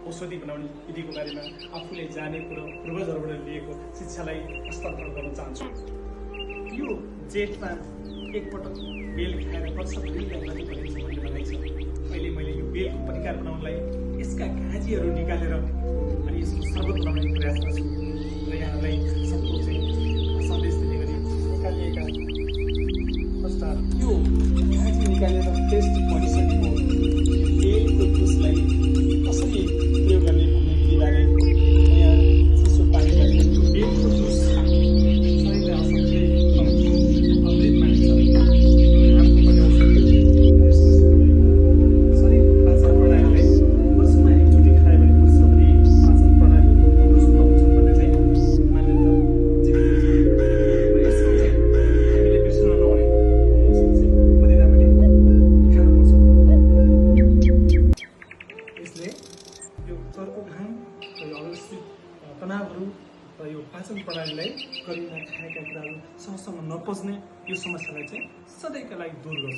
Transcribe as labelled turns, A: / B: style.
A: औषधि बनाउने विधिको बारेमा आफूले जानेको र पूर्वजहरूबाट लिएको शिक्षालाई हस्तान्तरण गर्न चाहन्छु। यो जेठमा एकपटक बेल खाएर वर्षभरिलाई कति भनिन्छ भन्ने भनाइ छ। अहिले मैले यो बेलको परिकार बनाउनलाई यसका घाँजीहरू निकालेर अनि यसको शरबत बनाउने प्रयास गर्छु र यहाँलाई सबको चाहिँ सन्देश दिने गरी निकालिएका पश्चात यो घाँजी निकालेर टेस्ट भनिसकेको बेलको जुसलाई कसरी प्रयोग गर्ने भन्ने विधिबारे यहाँ चिसो पानीमा बेलको जुस शरीरलाई असाध्यै अमृत मानिन्छ। घामको पनि औषधि शरीरको पाचन प्रणालीलाई वर्षमा एकचोटि खायो भने वर्षभरि पाचन प्रणाली तन्दुरुस्त हुन्छन् भन्ने चाहिँ मान्यता जीवित छ। र यसमा चाहिँ हामीले बिर्सन नहुने पुदिना पनि खानुपर्छ। यसले यो चर्को घाम र यो अवस्थित तनावहरू र यो पाचन प्रणालीलाई गरिमा खाएका कुराहरू सहसँग नपच्ने यो समस्यालाई चाहिँ सधैँका लागि दूर गर्छ।